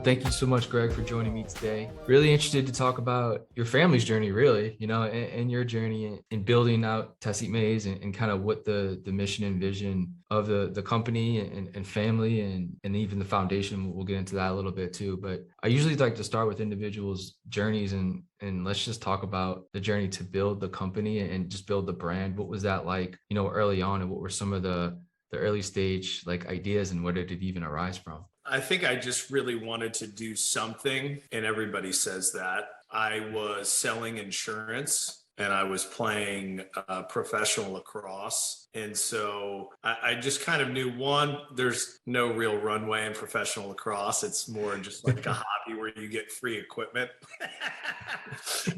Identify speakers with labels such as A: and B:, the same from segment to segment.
A: Thank you so much, Greg, for joining me today. Really interested to talk about your family's journey, really, and your journey in building out Tessemae and kind of what the mission and vision of the company and family and even the foundation. We'll get into that a little bit too. But I usually like to start with individuals' journeys and let's just talk about the journey to build the company and just build the brand. What was that like, early on, and what were some of the early stage like ideas and where did it even arise from?
B: I think I just really wanted to do something, and everybody says that. I was selling insurance and I was playing professional lacrosse. And so I just kind of knew, one, there's no real runway in professional lacrosse. It's more just like a hobby where you get free equipment.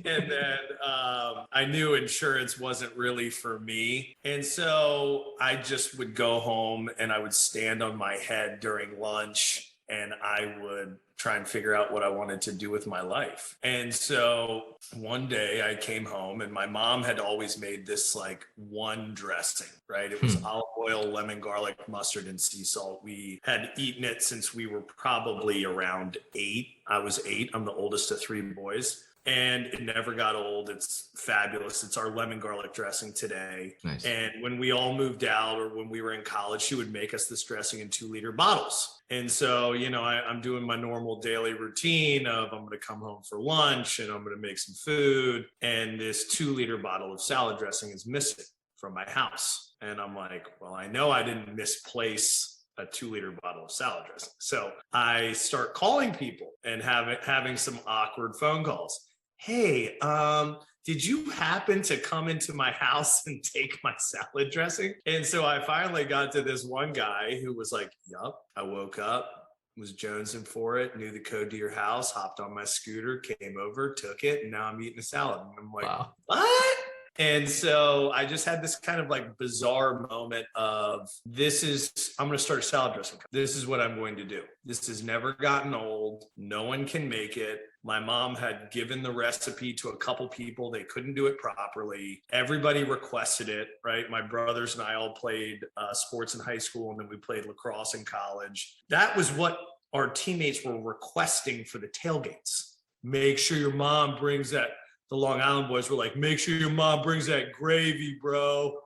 B: And then I knew insurance wasn't really for me. And so I just would go home and I would stand on my head during lunch and I would try and figure out what I wanted to do with my life. And so one day I came home and my mom had always made this like one dressing, right? It was olive oil, lemon, garlic, mustard, and sea salt. We had eaten it since we were probably around 8. I was 8. I'm the oldest of 3 boys. And it never got old. It's fabulous. It's our lemon garlic dressing today.
A: Nice.
B: And when we all moved out or when we were in college, she would make us this dressing in 2-liter bottles. And so, I'm doing my normal daily routine of I'm going to come home for lunch and I'm going to make some food. And this 2-liter bottle of salad dressing is missing from my house. And I'm like, well, I know I didn't misplace a 2-liter bottle of salad dressing. So I start calling people and having some awkward phone calls. Hey, did you happen to come into my house and take my salad dressing? And so I finally got to this one guy who was like, yup. I woke up, was jonesing for it, knew the code to your house, hopped on my scooter, came over, took it, and now I'm eating a salad. And I'm like, wow. What? And so I just had this kind of like bizarre moment of I'm going to start a salad dressing company. This is what I'm going to do. This has never gotten old. No one can make it. My mom had given the recipe to a couple people. They couldn't do it properly. Everybody requested it, right? My brothers and I all played sports in high school, and then we played lacrosse in college. That was what our teammates were requesting for the tailgates. Make sure your mom brings that. The Long Island boys were like, make sure your mom brings that gravy, bro.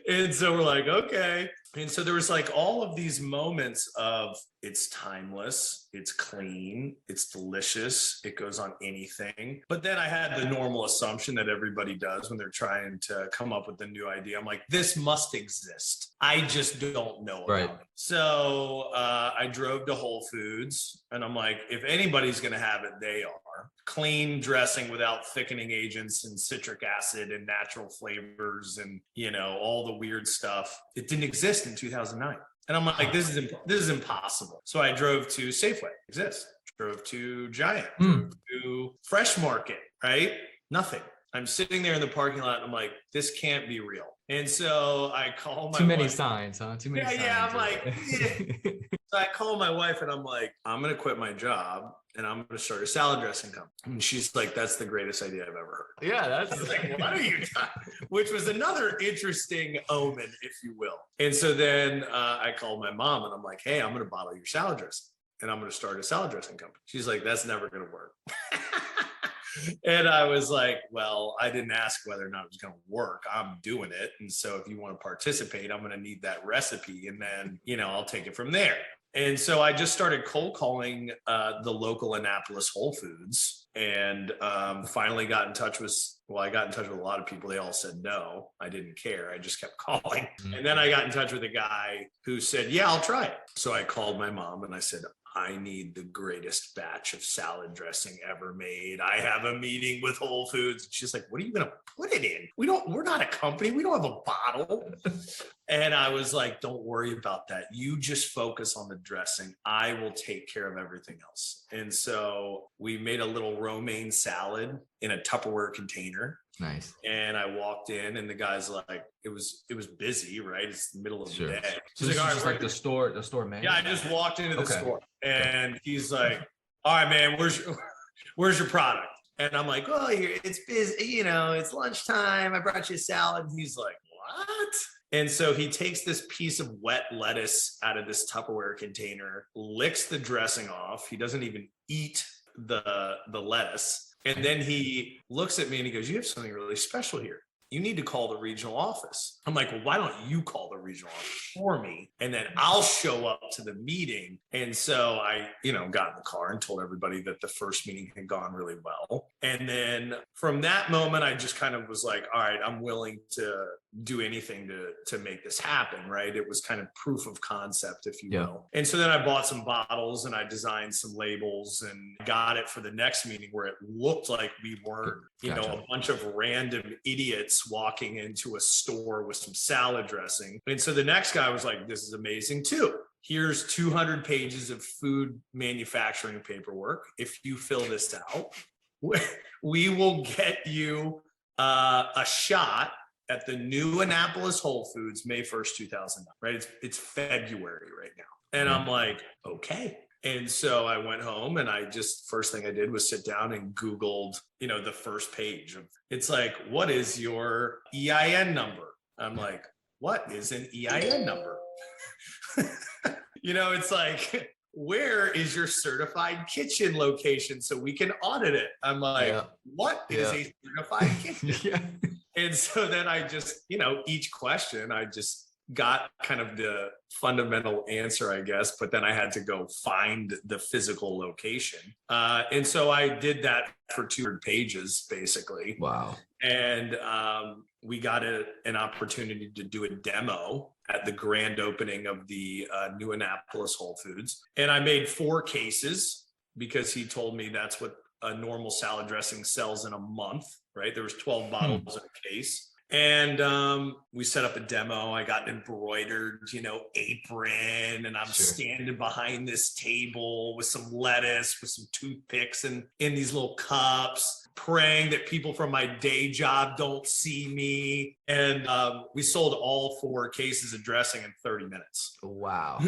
B: And so we're like, okay. And so there was like all of these moments of it's timeless, it's clean, it's delicious, it goes on anything. But then I had the normal assumption that everybody does when they're trying to come up with a new idea. I'm like, this must exist. I just don't know about it. So I drove to Whole Foods and I'm like, if anybody's going to have it, they are. Clean dressing without thickening agents and citric acid and natural flavors and, all the weird stuff. It didn't exist in 2009. And I'm like, this is impossible. So I drove to Safeway, exists. Drove to Giant, drove to Fresh Market, right? Nothing. I'm sitting there in the parking lot and I'm like, this can't be real. And so I call my wife.
A: Too many signs, huh? Too many signs.
B: Yeah, I'm like, yeah. So I call my wife and I'm like, I'm going to quit my job and I'm going to start a salad dressing company. And she's like, that's the greatest idea I've ever heard.
A: Yeah, that's
B: like, what are you talking? Which was another interesting omen, if you will. And so then I called my mom and I'm like, hey, I'm going to bottle your salad dressing and I'm going to start a salad dressing company. She's like, that's never going to work. And I was like, well, I didn't ask whether or not it was going to work. I'm doing it. And so if you want to participate, I'm going to need that recipe. And then, I'll take it from there. And so I just started cold calling the local Annapolis Whole Foods and finally got in touch with, I got in touch with a lot of people. They all said no. I didn't care. I just kept calling. And then I got in touch with a guy who said, yeah, I'll try it. So I called my mom and I said, I need the greatest batch of salad dressing ever made. I have a meeting with Whole Foods. She's like, what are you going to put it in? We're not a company. We don't have a bottle. And I was like, don't worry about that. You just focus on the dressing. I will take care of everything else. And so we made a little romaine salad in a Tupperware container.
A: Nice.
B: And I walked in and the guy's like, it was busy, right? It's the middle of the day.
A: So this is just like the store manager?
B: Yeah, I just walked into the store and he's like, all right, man, where's your product? And I'm like, oh, here, it's busy, it's lunchtime. I brought you a salad. And he's like, what? And so he takes this piece of wet lettuce out of this Tupperware container, licks the dressing off. He doesn't even eat the lettuce. And then he looks at me and he goes, "You have something really special here. You need to call the regional office." I'm like, "Well, why don't you call the regional office for me? And then I'll show up to the meeting." And so I, got in the car and told everybody that the first meeting had gone really well. And then from that moment, I just kind of was like, all right, I'm willing to do anything to make this happen, right? It was kind of proof of concept, if you will. And so then I bought some bottles and I designed some labels and got it for the next meeting where it looked like we weren't, a bunch of random idiots walking into a store with some salad dressing. And so the next guy was like, "This is amazing too. Here's 200 pages of food manufacturing paperwork. If you fill this out, we will get you a shot at the new Annapolis Whole Foods, May 1st, 2009, right? It's February right now." And I'm like, okay. And so I went home and first thing I did was sit down and Googled, the first page of, it's like, "What is your EIN number?" I'm like, "What is an EIN number?" It's like, "Where is your certified kitchen location so we can audit it?" I'm like, "What is a certified kitchen?" And so then I just, each question, I just got kind of the fundamental answer, I guess, but then I had to go find the physical location. And so I did that for 200 pages, basically.
A: Wow.
B: And we got an opportunity to do a demo at the grand opening of the new Annapolis Whole Foods. And I made 4 cases because he told me that's what a normal salad dressing sells in a month, right? There was 12 bottles in a case. And we set up a demo. I got an embroidered, apron, and I'm standing behind this table with some lettuce, with some toothpicks and in these little cups, praying that people from my day job don't see me. And we sold all 4 cases of dressing in 30 minutes.
A: Wow.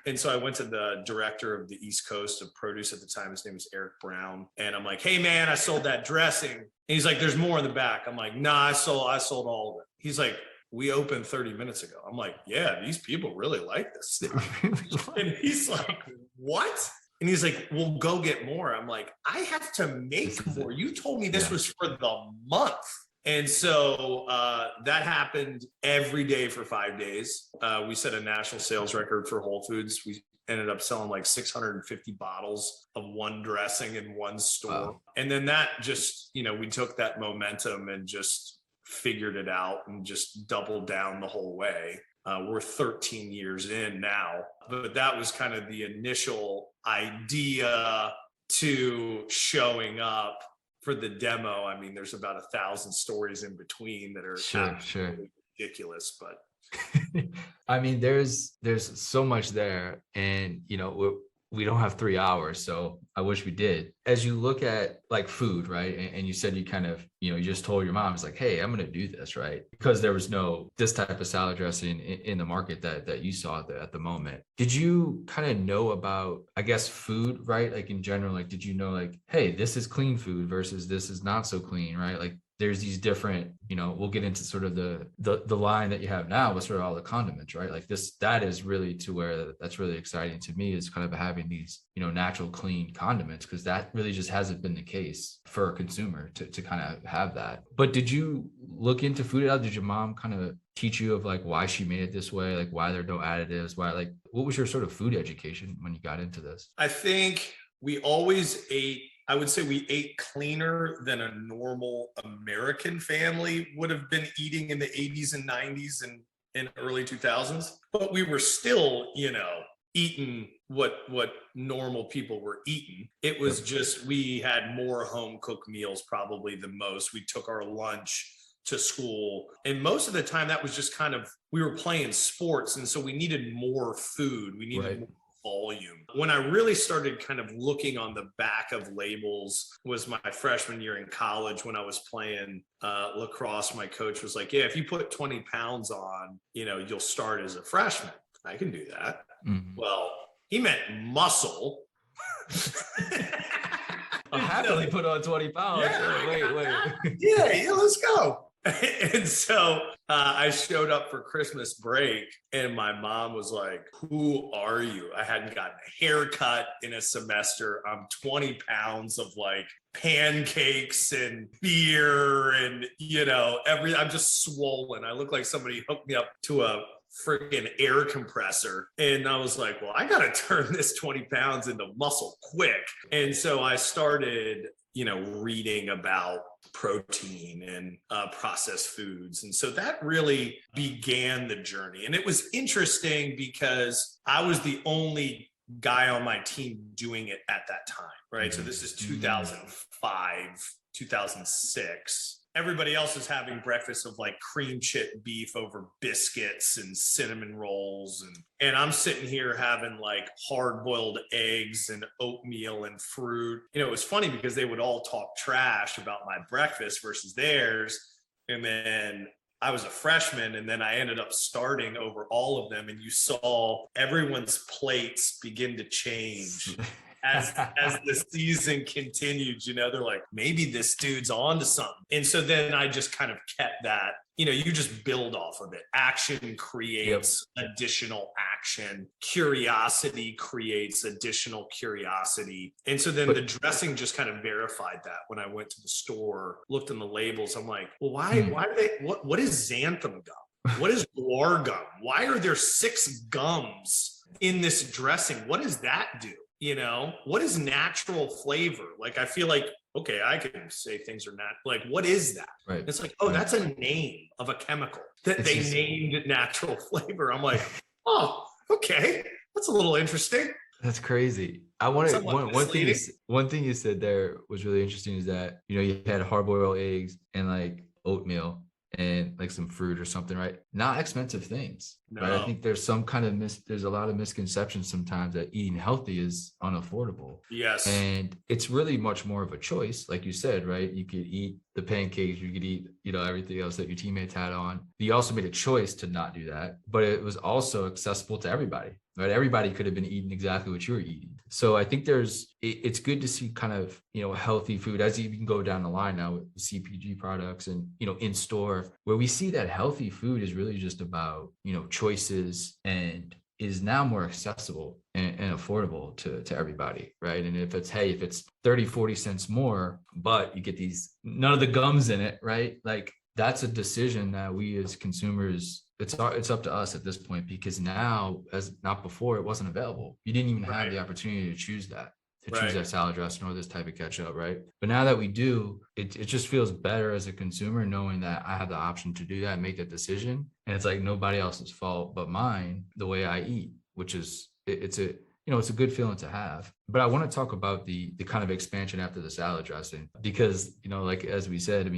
B: And so I went to the director of the East Coast of produce at the time. His name was Eric Brown. And I'm like, "Hey man, I sold that dressing." And he's like, "There's more in the back." I'm like, "Nah, I sold all of it." He's like, "We opened 30 minutes ago." I'm like, "Yeah, these people really like this stuff." And he's like, "What?" And he's like, "Well, go get more." I'm like, "I have to make more. You told me this was for the month." And so that happened every day for 5 days. We set a national sales record for Whole Foods. We ended up selling like 650 bottles of one dressing in one store. Wow. And then that just, we took that momentum and just figured it out and just doubled down the whole way. We're 13 years in now, but that was kind of the initial idea to showing up for the demo. I mean, there's about 1,000 stories in between that are absolutely ridiculous, but
A: I mean, there's so much there, and we don't have 3 hours, so I wish we did. As you look at like food, right? And you said you kind of, you just told your mom, it's like, "Hey, I'm going to do this," right? Because there was no this type of salad dressing in the market that you saw at the moment. Did you kind of know about, I guess, food, right? Like in general, like, did you know like, hey, this is clean food versus this is not so clean, right? Like there's these different, we'll get into sort of the line that you have now with sort of all the condiments, right? Like that is really to where that's really exciting to me, is kind of having these, natural clean condiments, because that really just hasn't been the case for a consumer to kind of have that. But did you look into food at all? Did your mom kind of teach you of like why she made it this way? Like why there are no additives? Why, like, what was your sort of food education when you got into this?
B: I think we always ate, I would say we ate cleaner than a normal American family would have been eating in the 80s and 90s and early 2000s. But we were still, eating what normal people were eating. It was just, we had more home cooked meals probably than most. We took our lunch to school, and most of the time that was just kind of, we were playing sports, and so we needed more food. We needed more volume. When I really started kind of looking on the back of labels was my freshman year in college, when I was playing lacrosse. My coach was like, "Yeah, if you put 20 pounds on, you'll start as a freshman." I can do that. Mm-hmm. Well, he meant muscle.
A: I'll happily put on 20 pounds.
B: Yeah,
A: wait.
B: yeah, let's go. And so I showed up for Christmas break, and my mom was like, "Who are you?" I hadn't gotten a haircut in a semester. I'm 20 pounds of like pancakes and beer, and I'm just swollen. I look like somebody hooked me up to a freaking air compressor. And I was like, well, I got to turn this 20 pounds into muscle quick. And so I started, reading about protein and processed foods. And so that really began the journey. And it was interesting because I was the only guy on my team doing it at that time, right? So this is 2005, 2006. Everybody else is having breakfast of like cream chip beef over biscuits and cinnamon rolls. And I'm sitting here having like hard boiled eggs and oatmeal and fruit. It was funny because they would all talk trash about my breakfast versus theirs. And then I was a freshman, and then I ended up starting over all of them. And you saw everyone's plates begin to change. As the season continued, they're like, maybe this dude's on to something. And so then I just kind of kept that, you just build off of it. Action creates additional action. Curiosity creates additional curiosity. And so then the dressing just kind of verified that. When I went to the store, looked in the labels, I'm like, well, why do they, what is xanthan gum? What is guar gum? Why are there 6 gums in this dressing? What does that do? What is natural flavor? Like, I feel like, okay, I can say things are not like, what is that?
A: Right.
B: It's like, oh, that's a name of a chemical that they named natural flavor. I'm like, oh, okay, that's a little interesting.
A: That's crazy. I wanted one thing you said there was really interesting is that, you had hard-boiled eggs and like oatmeal and like some fruit or something, right? Not expensive things, right? I think there's some kind of there's a lot of misconceptions sometimes that eating healthy is unaffordable.
B: Yes.
A: And it's really much more of a choice, like you said, right? You could eat the pancakes, you could eat, everything else that your teammates had on. You also made a choice to not do that, but it was also accessible to everybody, right? Everybody could have been eating exactly what you were eating. So I think it's good to see kind of, healthy food as you can go down the line now with CPG products and, in store, where we see that healthy food is really just about, choices and is now more accessible and affordable to everybody, right? And if it's 30, 40 cents more, but you get none of the gums in it, right? Like, that's a decision that we as consumers, it's up to us at this point, because now, as not before, it wasn't available. You didn't even have the opportunity to choose that. Choose that salad dressing or this type of ketchup, right? But now that we do, it just feels better as a consumer knowing that I have the option to do that, make that decision. And it's like nobody else's fault but mine, the way I eat, which is, it's a good feeling to have. But I want to talk about the kind of expansion after the salad dressing, because, like, as we said,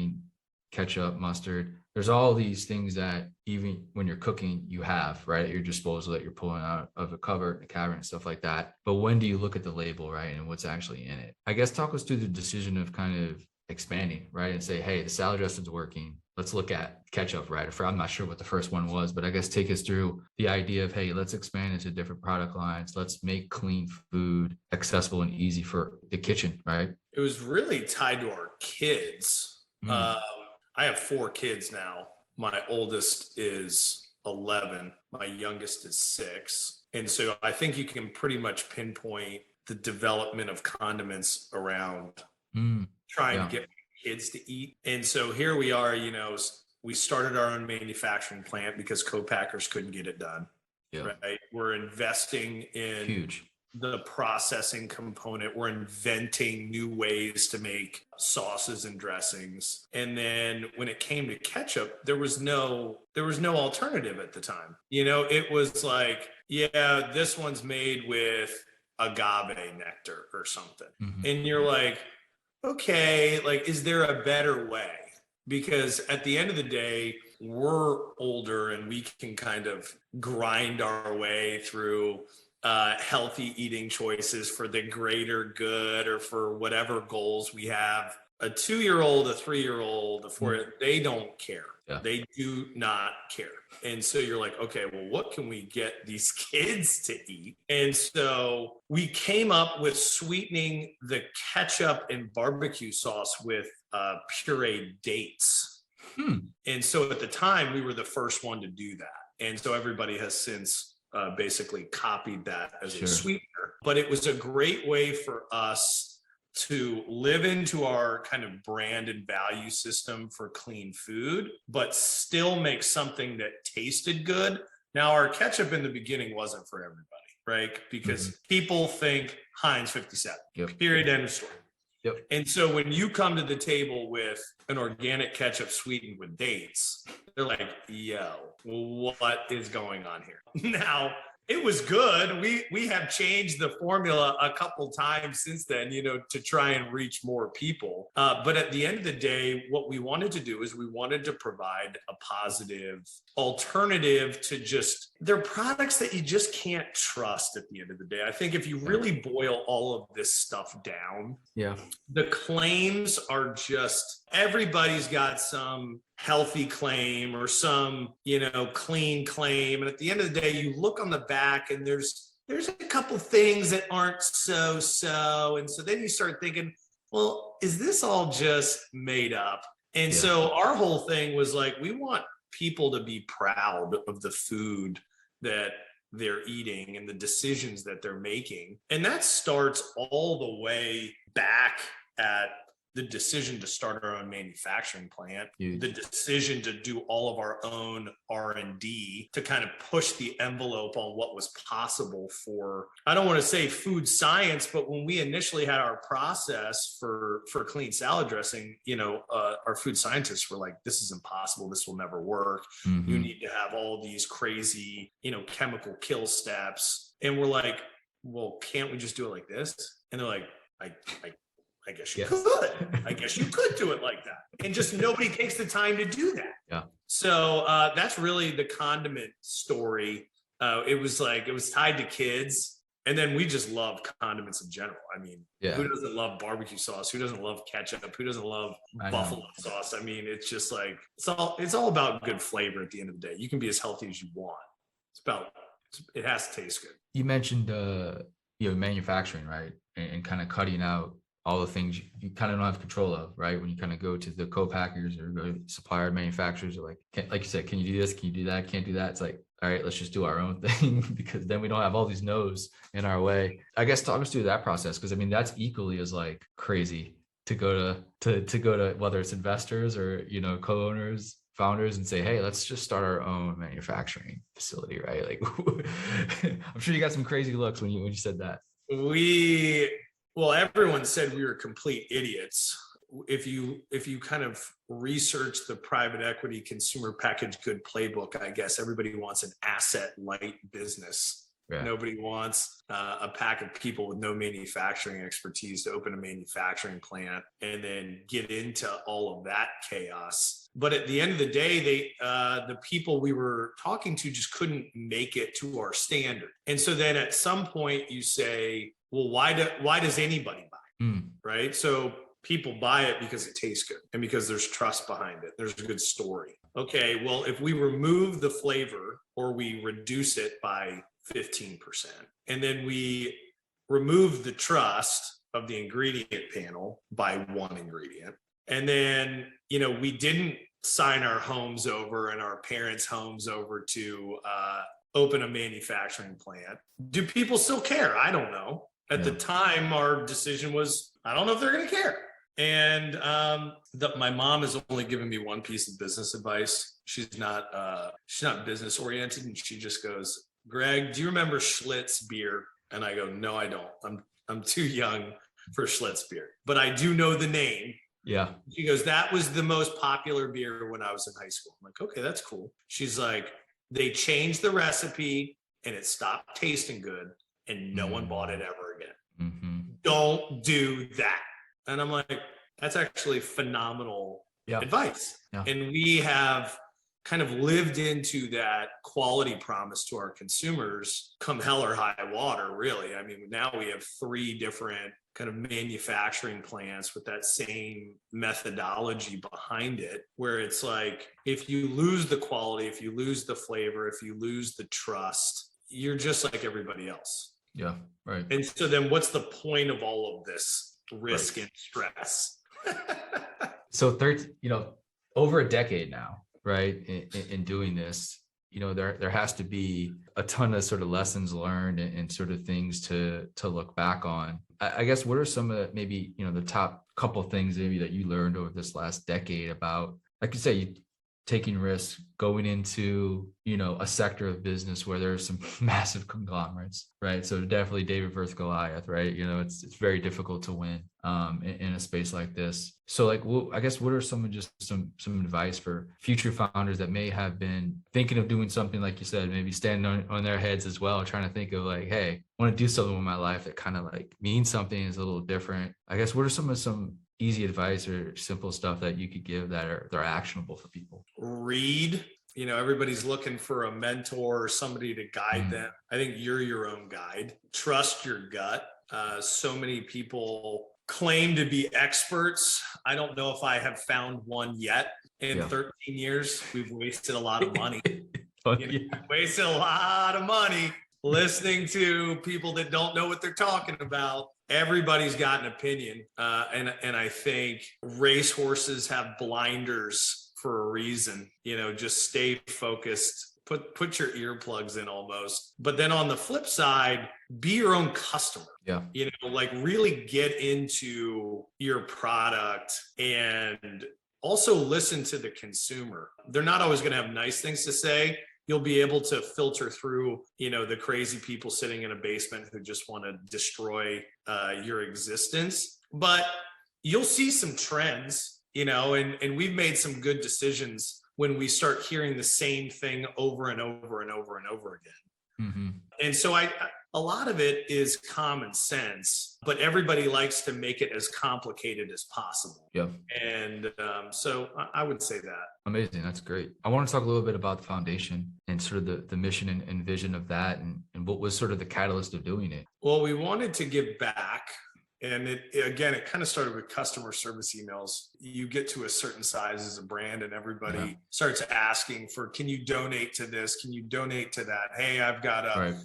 A: ketchup, mustard, there's all these things that even when you're cooking, you have right at your disposal that you're pulling out of a cupboard, a cabinet, and stuff like that. But when do you look at the label, right, and what's actually in it? I guess talk us through the decision of kind of expanding, right, and say, hey, the salad dressing's working. Let's look at ketchup, right? I'm not sure what the first one was, but I guess take us through the idea of, hey, let's expand into different product lines. Let's make clean food accessible and easy for the kitchen, right?
B: It was really tied to our kids. I have 4 kids now. My oldest is 11. My youngest is 6. And so I think you can pretty much pinpoint the development of condiments around trying to get kids to eat. And so here we are, we started our own manufacturing plant because co-packers couldn't get it done. Right? We're investing in the processing component. We're inventing new ways to make sauces and dressings. And then when it came to ketchup, there was no alternative at the time. It was like, this one's made with agave nectar or something. And you're like, okay, like, is there a better way? Because at the end of the day, we're older and we can kind of grind our way through healthy eating choices for the greater good or for whatever goals we have. A 2-year-old, a 3-year-old, a 4-year-old, they don't care. They do not care. And so you're like, okay, well, what can we get these kids to eat? And so we came up with sweetening the ketchup and barbecue sauce with pureed dates. And so at the time, we were the first one to do that. And so everybody has since basically copied that as a sweetener. But it was a great way for us to live into our kind of brand and value system for clean food, but still make something that tasted good. Now, our ketchup in the beginning wasn't for everybody, right? Because people think Heinz 57, period, end of story. And so when you come to the table with an organic ketchup sweetened with dates, they're like, yo, what is going on here? Now, it was good. We have changed the formula a couple times since then, you know, to try and reach more people. But at the end of the day, what we wanted to do is we wanted to provide a positive alternative to just, they're products that you just can't trust at the end of the day. I think if you really boil all of this stuff down, the claims are just, everybody's got some healthy claim or some, you know, clean claim. And at the end of the day, you look on the back and there's a couple things that aren't so. And so then you start thinking, well, is this all just made up? And so our whole thing was like, we want people to be proud of the food that they're eating and the decisions that they're making. And that starts all the way back at the decision to start our own manufacturing plant, the decision to do all of our own R&D to kind of push the envelope on what was possible for, I don't want to say food science, but when we initially had our process for clean salad dressing, you know, our food scientists were like, this is impossible. This will never work. You need to have all these crazy, you know, chemical kill steps. And we're like, well, can't we just do it like this? And they're like, I guess you could. I guess you could do it like that. And just nobody takes the time to do that. So that's really the condiment story. It was tied to kids. And then we just love condiments in general. I mean, who doesn't love barbecue sauce? Who doesn't love ketchup? Who doesn't love buffalo sauce? I mean, it's just like, it's all about good flavor at the end of the day. You can be as healthy as you want. It has to taste good.
A: You mentioned, manufacturing, right? And kind of cutting out all the things you kind of don't have control of, right? When you kind of go to the co-packers or go to supplier manufacturers, are like, like you said, can you do this? Can you do that? Can't do that. It's like, all right, let's just do our own thing because then we don't have all these no's in our way. I guess talk us through that process, because I mean that's equally as like crazy to go to whether it's investors or, you know, co-owners, founders, and say, hey, let's just start our own manufacturing facility, right? Like I'm sure you got some crazy looks when you said that.
B: Well, everyone said we were complete idiots. If you kind of research the private equity consumer packaged good playbook, I guess everybody wants an asset light business. Nobody wants a pack of people with no manufacturing expertise to open a manufacturing plant and then get into all of that chaos. But at the end of the day, the people we were talking to just couldn't make it to our standard. And so then at some point you say, well, why does anybody buy it? Right? So people buy it because it tastes good and because there's trust behind it. There's a good story. Okay, well, if we remove the flavor or we reduce it by 15%, and then we remove the trust of the ingredient panel by one ingredient, and then, you know, we didn't sign our homes over and our parents' homes over to open a manufacturing plant, do people still care? I don't know. At the time, our decision was, I don't know if they're going to care. And my mom has only given me one piece of business advice. She's not business oriented, and she just goes, Greg, do you remember Schlitz beer? And I go, no, I don't. I'm too young for Schlitz beer, but I do know the name.
A: Yeah.
B: She goes, that was the most popular beer when I was in high school. I'm like, okay, that's cool. She's like, they changed the recipe and it stopped tasting good and no one bought it ever again. Don't do that. And I'm like, that's actually phenomenal advice. And we have kind of lived into that quality promise to our consumers come hell or high water, really. I mean, now we have 3 different kind of manufacturing plants with that same methodology behind it, where it's like, if you lose the quality, if you lose the flavor, if you lose the trust, you're just like everybody else.
A: Yeah, right.
B: And so then what's the point of all of this risk and stress?
A: So 13, over a decade now, right? In doing this, there has to be a ton of sort of lessons learned and sort of things to look back on. I guess what are some of maybe, the top couple things maybe that you learned over this last decade about, like you say, you taking risks, going into, a sector of business where there's some massive conglomerates, right? So definitely David versus Goliath, right? It's very difficult to win in a space like this. So like, I guess what are some advice for future founders that may have been thinking of doing something, like you said, maybe standing on their heads as well, trying to think of like, hey, I want to do something with my life that kind of like means something, is a little different. I guess what are some easy advice or simple stuff that you could give that are actionable for people?
B: Read. Everybody's looking for a mentor or somebody to guide them. I think you're your own guide. Trust your gut. So many people claim to be experts. I don't know if I have found one yet. In 13 years, we've wasted a lot of money. We've wasted a lot of money listening to people that don't know what they're talking about. Everybody's got an opinion. And I think racehorses have blinders for a reason. Just stay focused, put your earplugs in almost. But then on the flip side, be your own customer.
A: Yeah.
B: Like really get into your product and also listen to the consumer. They're not always going to have nice things to say. You'll be able to filter through, the crazy people sitting in a basement who just want to destroy your existence. But you'll see some trends, and we've made some good decisions when we start hearing the same thing over and over and over and over again. Mm-hmm. And so a lot of it is common sense, but everybody likes to make it as complicated as possible.
A: Yeah.
B: And so I would say that.
A: Amazing. That's great. I want to talk a little bit about the foundation and sort of the mission and vision of that, and what was sort of the catalyst of doing it.
B: Well, we wanted to give back. And it kind of started with customer service emails. You get to a certain size as a brand and everybody starts asking for, can you donate to this? Can you donate to that? Hey, I've got a,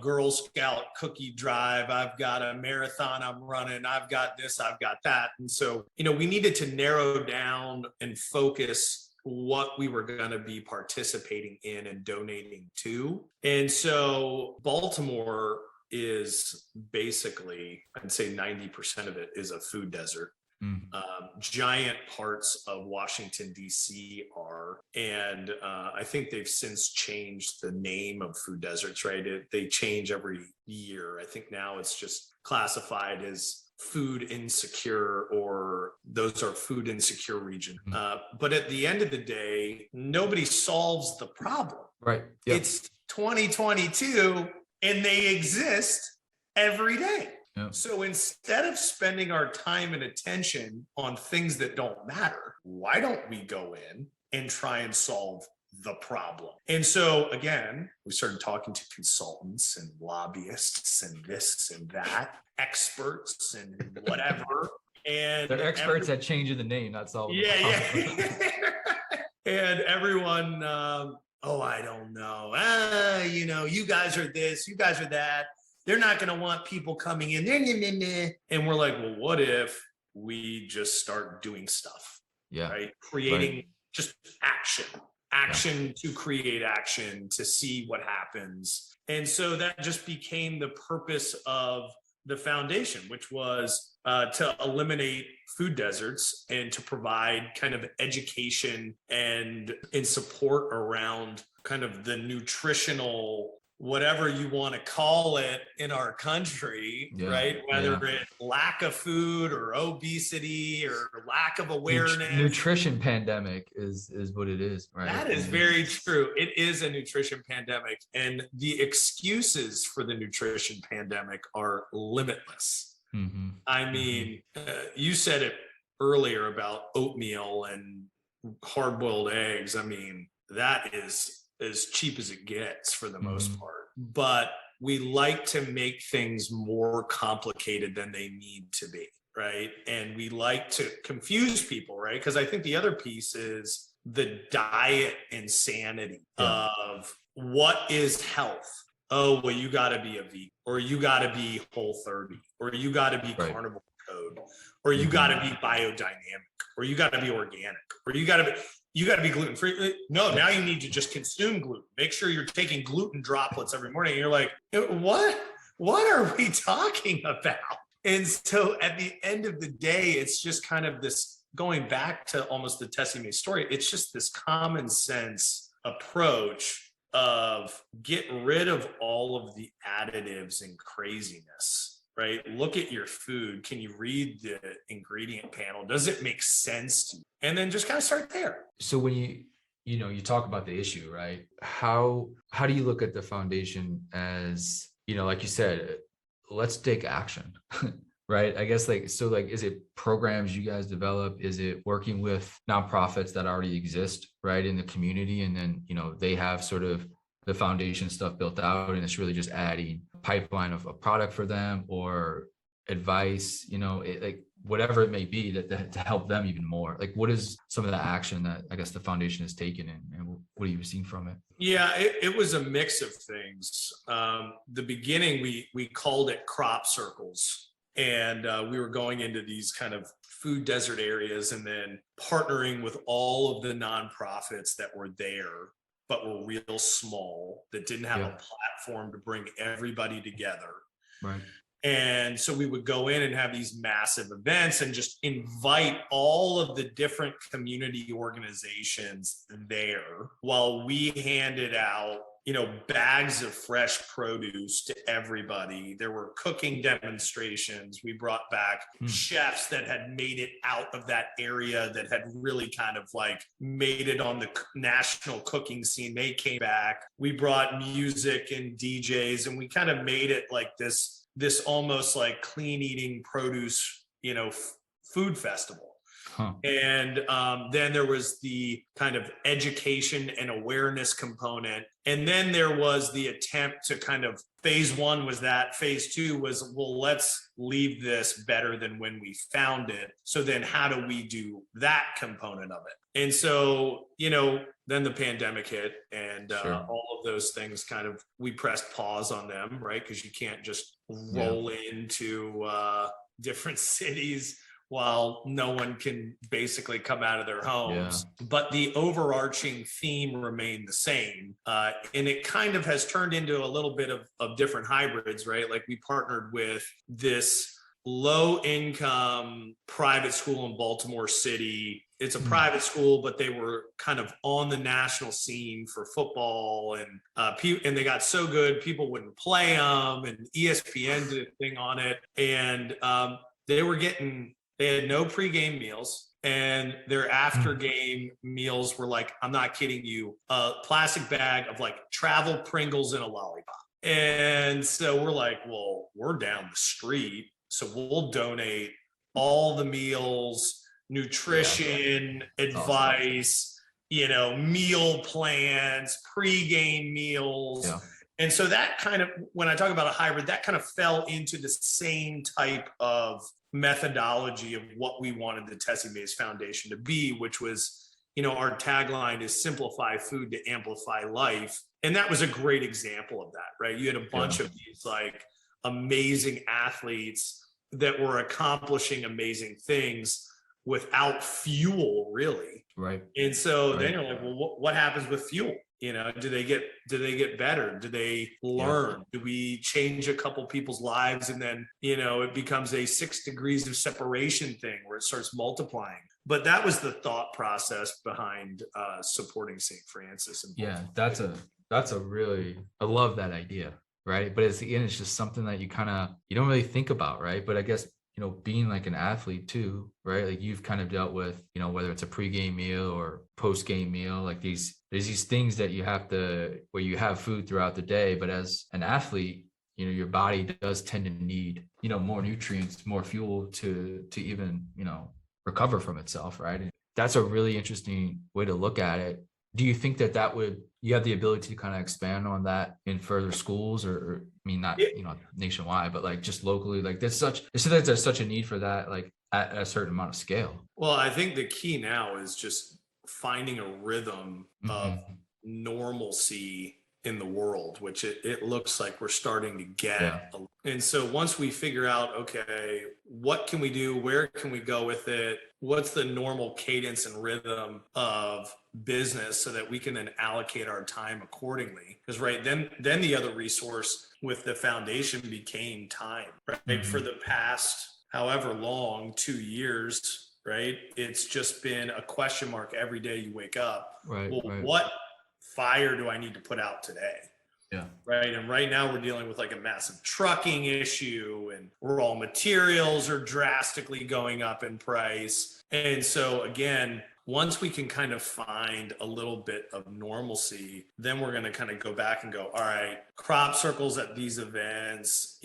B: Girl Scout cookie drive. I've got a marathon I'm running. I've got this, I've got that. And so, we needed to narrow down and focus what we were going to be participating in and donating to. And so Baltimore is basically, I'd say 90% of it is a food desert. Giant parts of Washington, D.C. are, and I think they've since changed the name of food deserts, right? They change every year. I think now it's just classified as food insecure, or those are food insecure region. But at the end of the day, nobody solves the problem.
A: Right. Yep.
B: It's 2022 and they exist every day. Yep. So instead of spending our time and attention on things that don't matter, why don't we go in and try and solve the problem? And so again, we started talking to consultants and lobbyists and this and that, experts and whatever. And
A: they're experts at changing the name, not solving the problem.
B: And everyone, I don't know. You guys are this, you guys are that. They're not going to want people coming in. And we're like, well, what if we just start doing stuff?
A: Yeah.
B: Right. Creating just action to create action, to see what happens. And so that just became the purpose of the foundation, which was to eliminate food deserts and to provide kind of education and support around kind of the nutritional, whatever you want to call it in our country, right? Whether it's lack of food or obesity or lack of awareness.
A: Nutrition pandemic is what it is, right?
B: That is very true. It is a nutrition pandemic. And the excuses for the nutrition pandemic are limitless. Mm-hmm. I mean, you said it earlier about oatmeal and hard-boiled eggs. I mean, that is as cheap as it gets for the most part. But we like to make things more complicated than they need to be, right? And we like to confuse people, right? Because I think the other piece is the diet insanity of what is health. Oh, well, you got to be a vegan, or you got to be Whole 30, or you got to be carnivore code, or you got to be biodynamic, or you got to be organic, or you got to be gluten free. No, now you need to just consume gluten. Make sure you're taking gluten droplets every morning. And you're like, what are we talking about? And so at the end of the day, it's just kind of this, going back to almost the Tessemae story, it's just this common sense approach of get rid of all of the additives and craziness, right? Look at your food. Can you read the ingredient panel? Does it make sense to you? And then just kind of start there.
A: So when you talk about the issue, right? How do you look at the foundation as, like you said, let's take action, right? I guess is it programs you guys develop? Is it working with nonprofits that already exist, right, in the community? And then, they have sort of the foundation stuff built out, and it's really just adding a pipeline of a product for them or advice, whatever it may be that to help them even more. Like, what is some of the action that I guess the foundation has taken, and what have you seen from it?
B: Yeah, it was a mix of things. The beginning, we called it crop circles. And we were going into these kind of food desert areas and then partnering with all of the nonprofits that were there, but were real small, that didn't have a platform to bring everybody together.
A: Right.
B: And so we would go in and have these massive events and just invite all of the different community organizations there while we handed out, bags of fresh produce to everybody. There were cooking demonstrations. We brought back chefs that had made it out of that area, that had really kind of like made it on the national cooking scene. They came back. We brought music and DJs, and we kind of made it like this almost like clean eating produce, food festival. And then there was the kind of education and awareness component. And then there was the attempt to kind of, phase one was that. Phase two was, well, let's leave this better than when we found it. So then how do we do that component of it? And so, then the pandemic hit, and all of those things kind of, we pressed pause on them, right? Because you can't just roll into different cities while no one can basically come out of their homes. Yeah. But the overarching theme remained the same. And it kind of has turned into a little bit of different hybrids, right? Like, we partnered with this low income private school in Baltimore City. It's a private school, but they were kind of on the national scene for football, and they got so good, people wouldn't play them, and ESPN did a thing on it. And they had no pregame meals, and their after game meals were like, I'm not kidding you, a plastic bag of like travel Pringles and a lollipop. And so we're like, well, we're down the street, so we'll donate all the meals, nutrition, advice, meal plans, pregame meals. Yeah. And so that kind of, when I talk about a hybrid, that kind of fell into the same type of methodology of what we wanted the Tessemae's Foundation to be, which was, our tagline is simplify food to amplify life. And that was a great example of that, right? You had a bunch of these like amazing athletes that were accomplishing amazing things without fuel, really.
A: Right.
B: And so then you're like, well, what happens with fuel? Do they get better? Do they learn? Do we change a couple people's lives, and then, it becomes a 6 degrees of separation thing where it starts multiplying? But that was the thought process behind supporting St. Francis.
A: That's a really, I love that idea, right? But it's just something that you don't really think about, right? But I guess, being like an athlete too, right? Like, you've kind of dealt with, whether it's a pregame meal or postgame meal, like there's these things that you have to, where you have food throughout the day. But as an athlete, your body does tend to need, more nutrients, more fuel to even, recover from itself, right? And that's a really interesting way to look at it. Do you think that you have the ability to kind of expand on that in further schools, or I mean, not, nationwide, but like just locally? Like, there's such a need for that, like at a certain amount of scale.
B: Well, I think the key now is just finding a rhythm of normalcy in the world, which it looks like we're starting to get.
A: Yeah.
B: And so once we figure out, okay, what can we do? Where can we go with it? What's the normal cadence and rhythm of business so that we can then allocate our time accordingly? Because then the other resource with the foundation became time, right?
A: Mm-hmm.
B: For the past however long, 2 years, right? It's just been a question mark every day you wake up.
A: Right.
B: What fire do I need to put out today?
A: Yeah.
B: Right. And right now we're dealing with like a massive trucking issue, and raw materials are drastically going up in price. And so again, once we can kind of find a little bit of normalcy, then we're going to kind of go back and go, all right, crop circles at these events,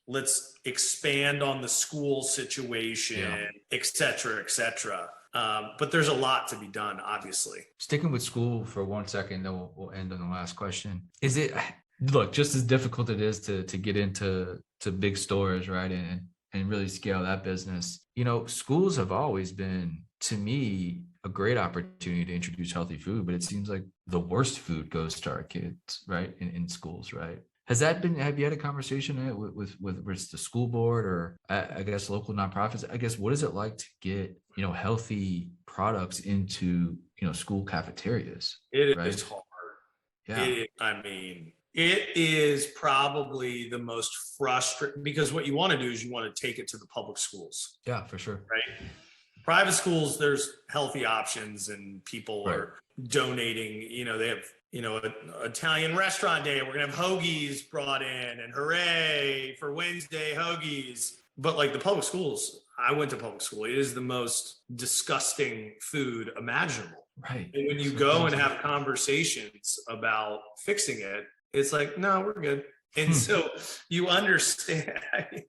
B: let's expand on the school situation, et cetera, et cetera. But there's a lot to be done, obviously.
A: Sticking with school for 1 second, then we'll end on the last question. Is it, look, just as difficult it is to get into big stores, right? And really scale that business. Schools have always been, to me, a great opportunity to introduce healthy food, but it seems like the worst food goes to our kids, right? In schools, right? Have you had a conversation with the school board, or I guess local nonprofits? I guess, what is it like to get, healthy products into, school cafeterias?
B: It
A: right?
B: is hard.
A: Yeah.
B: It is probably the most frustrating, because what you want to do is you want to take it to the public schools.
A: Yeah, for sure.
B: Right. Private schools, there's healthy options and people are donating, they have, an Italian restaurant day. We're going to have hoagies brought in, and hooray for Wednesday hoagies. But like the public schools, I went to public school. It is the most disgusting food imaginable.
A: Right.
B: And when you go and have conversations about fixing it, it's like, no, we're good. And so you understand,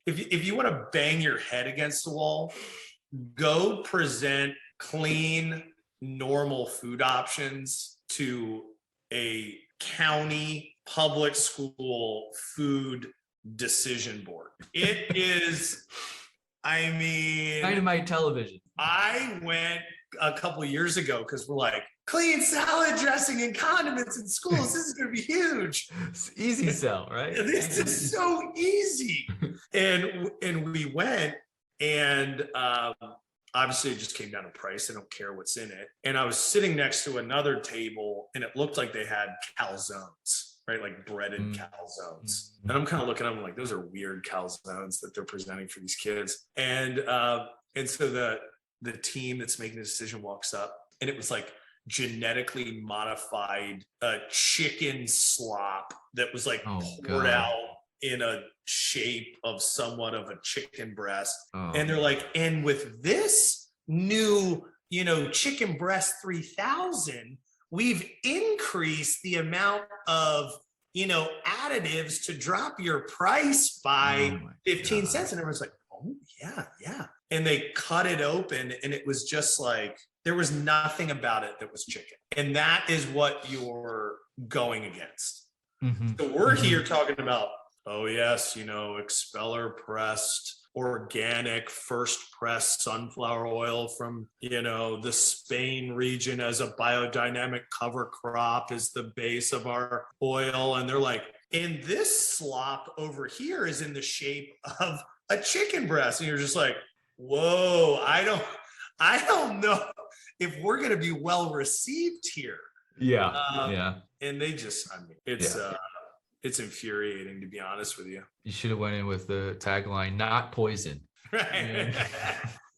B: if you want to bang your head against the wall, go present clean, normal food options to a county public school food decision board. It is,
A: Dynamite television.
B: I went a couple of years ago because we're like, clean salad dressing and condiments in schools. This is going to be huge.
A: It's easy sell, right?
B: This is so easy. And we went, and obviously it just came down to price. I don't care what's in it. And I was sitting next to another table, and it looked like they had calzones, right? Like breaded calzones. And I'm kind of looking at them like, those are weird calzones that they're presenting for these kids. And so the team that's making the decision walks up, and it was like genetically modified chicken slop that was like poured out in a shape of somewhat of a chicken breast. And they're like, and with this new, chicken breast 3000, we've increased the amount of, additives to drop your price by 15 cents. And everyone's like, oh yeah. And they cut it open, and it was just like, there was nothing about it that was chicken. And that is what you're going against. So we're here talking about, oh yes, expeller pressed, organic, first pressed sunflower oil from, the Spain region as a biodynamic cover crop is the base of our oil. And they're like, and this slop over here is in the shape of a chicken breast. And you're just like, whoa, I don't know if we're going to be well received here.
A: Yeah.
B: And they just, it's infuriating, to be honest with you.
A: You should have went in with the tagline, not poison.
B: Right.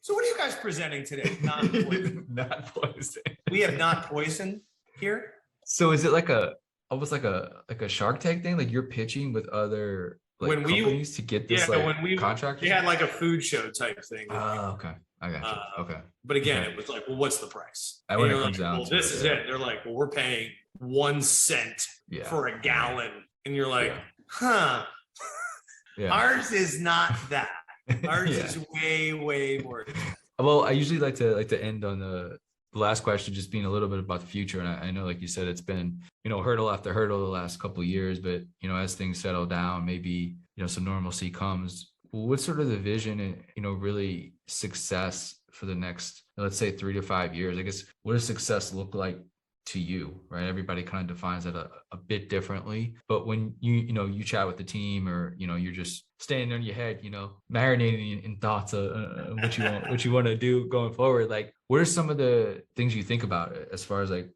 B: So what are you guys presenting today? Not poison.
A: Not poison.
B: We have not poison here.
A: So is it almost like a Shark Tank thing? Like you're pitching with other companies to get this contract?
B: We had like a food show type thing.
A: Oh, okay. I got you. Okay.
B: But again, it was like, well, what's the price?
A: And when it comes down
B: well, this is it. They're like, well, we're paying 1 cent for a gallon. And you're like, huh, ours is not that. Ours is way, way more.
A: Well, I usually like to end on the last question, just being a little bit about the future. And I know, like you said, it's been, hurdle after hurdle the last couple of years, but, as things settle down, maybe, some normalcy comes. What's sort of the vision and, really success for the next, let's say 3 to 5 years? I guess, what does success look like to you, right? Everybody kind of defines it a bit differently. But when you chat with the team, or you're just standing on your head, marinating in thoughts of what you want to do going forward, like what are some of the things you think about as far as like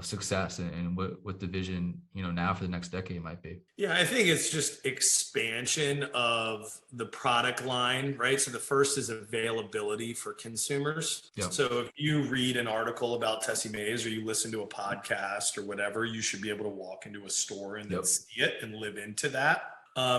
A: success, and what the vision now for the next decade might be?
B: Yeah, I think it's just expansion of the product line, right? So the first is availability for consumers.
A: Yeah.
B: So if you read an article about Tessemae or you listen to a podcast or whatever, you should be able to walk into a store and then
A: Yep.
B: see it and live into that.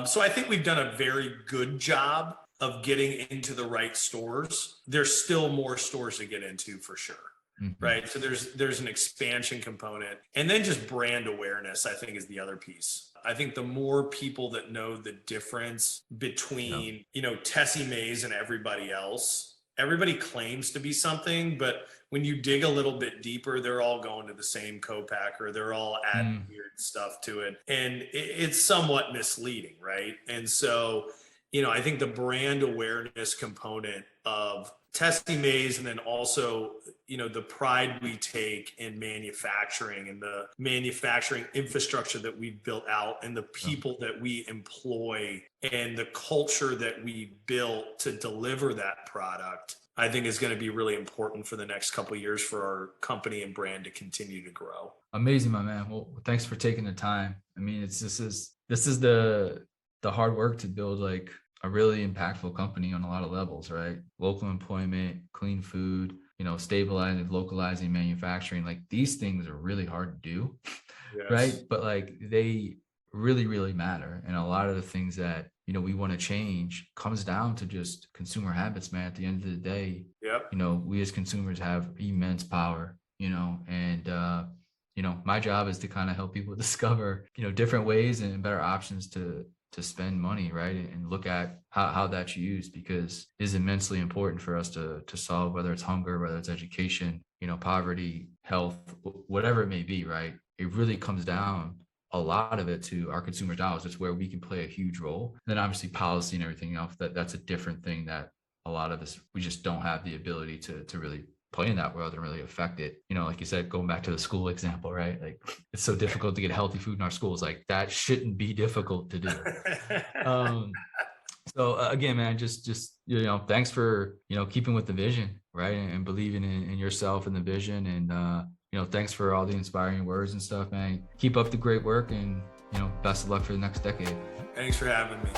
B: So I think we've done a very good job of getting into the right stores. There's still more stores to get into for sure.
A: Mm-hmm.
B: Right. So there's an expansion component, and then just brand awareness, I think, is the other piece. I think the more people that know the difference between, Tessemae and everybody else, everybody claims to be something, but when you dig a little bit deeper, they're all going to the same co-packer. They're all adding weird stuff to it. And it's somewhat misleading, right? And so, I think the brand awareness component of Tessemae, and then also, the pride we take in manufacturing and the manufacturing infrastructure that we've built out and the people that we employ and the culture that we built to deliver that product, I think is going to be really important for the next couple of years for our company and brand to continue to grow.
A: Amazing, my man. Well, thanks for taking the time. I mean, this is the hard work to build like a really impactful company on a lot of levels, right? Local employment, clean food, stabilizing, localizing manufacturing. Like these things are really hard to do,
B: Yes.
A: right? But like they really, really matter. And a lot of the things that, we want to change comes down to just consumer habits, man. At the end of the day,
B: Yep.
A: we as consumers have immense power, and my job is to kind of help people discover, different ways and better options to spend money, right? And look at how that's used, because it is immensely important for us to solve, whether it's hunger, whether it's education, poverty, health, whatever it may be, right? It really comes down, a lot of it, to our consumer dollars. It's where we can play a huge role. And then obviously policy and everything else, that's a different thing that a lot of us, we just don't have the ability to really play in that world and really affect it. Like you said, going back to the school example, right? Like it's so difficult to get healthy food in our schools. Like that shouldn't be difficult to do. So again, man, just thanks for keeping with the vision, right? And believing in yourself and the vision. And thanks for all the inspiring words and stuff, man. Keep up the great work, and best of luck for the next decade.
B: Thanks for having me.